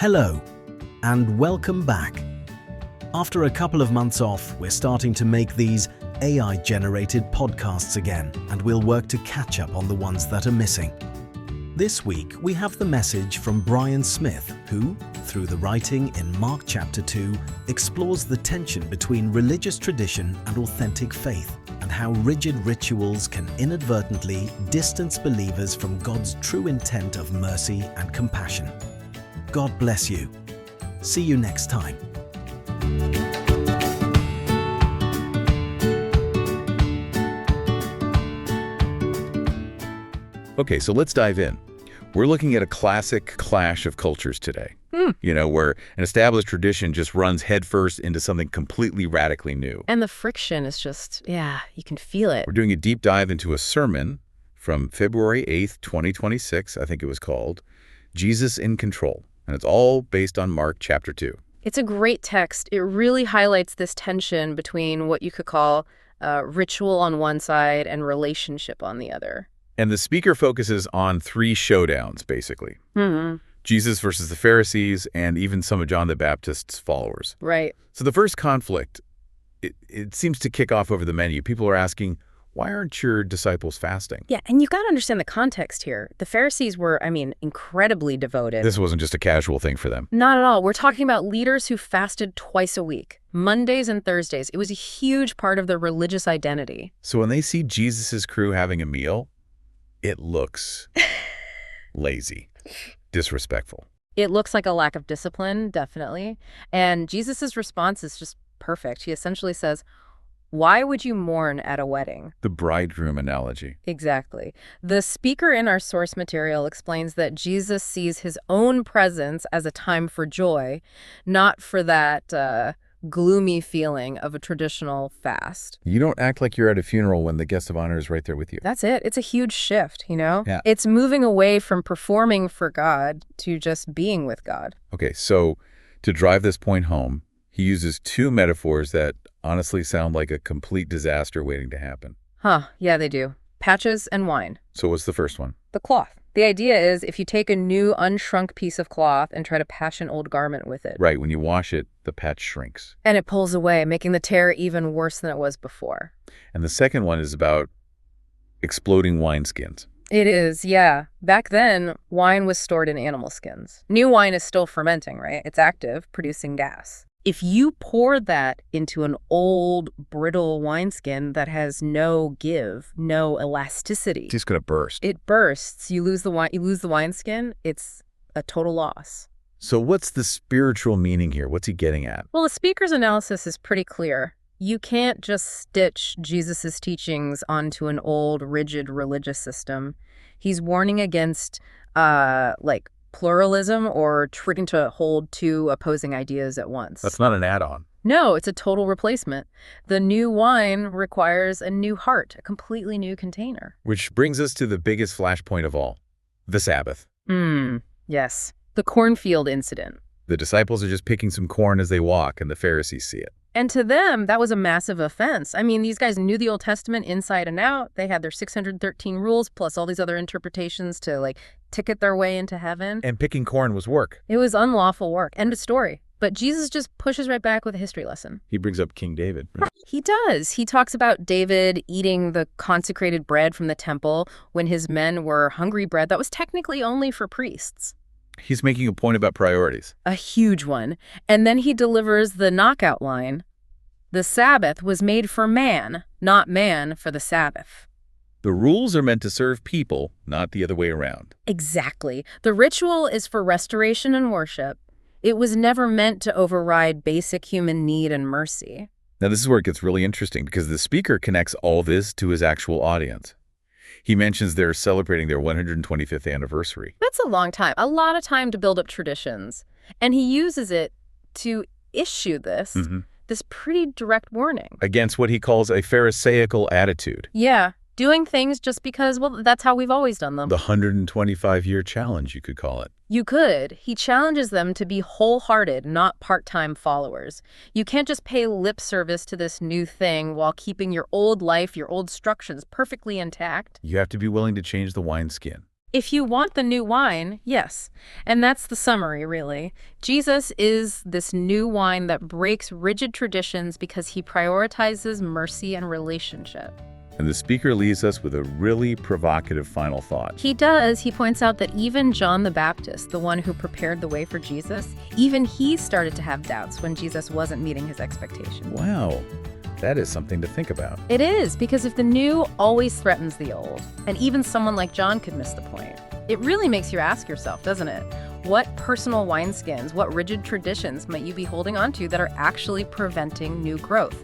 Hello, and welcome back. After a couple of months off, we're starting to make these AI-generated podcasts again, and we'll work to catch up on the ones that are missing. This week, we have the message from Brian Smith, who, through the writing in Mark chapter 2, explores the tension between religious tradition and authentic faith, and how rigid rituals can inadvertently distance believers from God's true intent of mercy and compassion. God bless you. See you next time. Okay, so let's dive in. We're looking at a classic clash of cultures today, where an established tradition just runs headfirst into something completely radically new. And the friction is just, you can feel it. We're doing a deep dive into a sermon from February 8th, 2026, I think it was called, Jesus in Control. And it's all based on Mark chapter 2. It's a great text. It really highlights this tension between what you could call ritual on one side and relationship on the other. And the speaker focuses on three showdowns, basically. Mm-hmm. Jesus versus the Pharisees and even some of John the Baptist's followers. Right. So the first conflict, it seems to kick off over the menu. People are asking, why aren't your disciples fasting? Yeah, and you've got to understand the context here. The Pharisees were, incredibly devoted. This wasn't just a casual thing for them. Not at all. We're talking about leaders who fasted twice a week, Mondays and Thursdays. It was a huge part of their religious identity. So when they see Jesus's crew having a meal, it looks lazy, disrespectful. It looks like a lack of discipline, definitely. And Jesus's response is just perfect. He essentially says, "Why would you mourn at a wedding?" The bridegroom analogy. Exactly. The speaker in our source material explains that Jesus sees his own presence as a time for joy, not for that gloomy feeling of a traditional fast. You don't act like you're at a funeral when the guest of honor is right there with you. That's it. It's a huge shift, Yeah. It's moving away from performing for God to just being with God. Okay, so to drive this point home, he uses two metaphors that honestly sound like a complete disaster waiting to happen. Yeah, they do. Patches and wine. So what's the first one? The cloth. The idea is if you take a new unshrunk piece of cloth and try to patch an old garment with it. Right, when you wash it, the patch shrinks. And it pulls away, making the tear even worse than it was before. And the second one is about exploding wineskins. It is, yeah. Back then, wine was stored in animal skins. New wine is still fermenting, right? It's active, producing gas. If you pour that into an old, brittle wineskin that has no give, no elasticity, It's just going to burst. it bursts. You lose the wineskin. It's a total loss. So what's the spiritual meaning here? What's he getting at? Well, the speaker's analysis is pretty clear. You can't just stitch Jesus's teachings onto an old, rigid religious system. He's warning against, pluralism or trying to hold two opposing ideas at once. That's not an add-on. No, it's a total replacement. The new wine requires a new heart, a completely new container. Which brings us to the biggest flashpoint of all, the Sabbath. Yes. The cornfield incident. The disciples are just picking some corn as they walk, and the Pharisees see it. And to them, that was a massive offense. These guys knew the Old Testament inside and out. They had their 613 rules, plus all these other interpretations to, ticket their way into heaven. And picking corn was work. It was unlawful work. End of story. But Jesus just pushes right back with a history lesson. He brings up King David. He does. He talks about David eating the consecrated bread from the temple when his men were hungry bread that was technically only for priests. He's making a point about priorities. A huge one. And then he delivers the knockout line. The Sabbath was made for man, not man for the Sabbath. The rules are meant to serve people, not the other way around. Exactly. The ritual is for restoration and worship. It was never meant to override basic human need and mercy. Now, this is where it gets really interesting because the speaker connects all this to his actual audience. He mentions they're celebrating their 125th anniversary. That's a long time, a lot of time to build up traditions. And he uses it to issue this pretty direct warning. Against what he calls a Pharisaical attitude. Yeah, doing things just because, that's how we've always done them. The 125-year challenge, you could call it. You could. He challenges them to be wholehearted, not part-time followers. You can't just pay lip service to this new thing while keeping your old life, your old structures perfectly intact. You have to be willing to change the wineskin. If you want the new wine, yes. And that's the summary, really. Jesus is this new wine that breaks rigid traditions because he prioritizes mercy and relationship. And the speaker leaves us with a really provocative final thought. He does. He points out that even John the Baptist, the one who prepared the way for Jesus, even he started to have doubts when Jesus wasn't meeting his expectations. Wow, that is something to think about. It is, because if the new always threatens the old, and even someone like John could miss the point, it really makes you ask yourself, doesn't it? What personal wineskins, what rigid traditions might you be holding on to that are actually preventing new growth?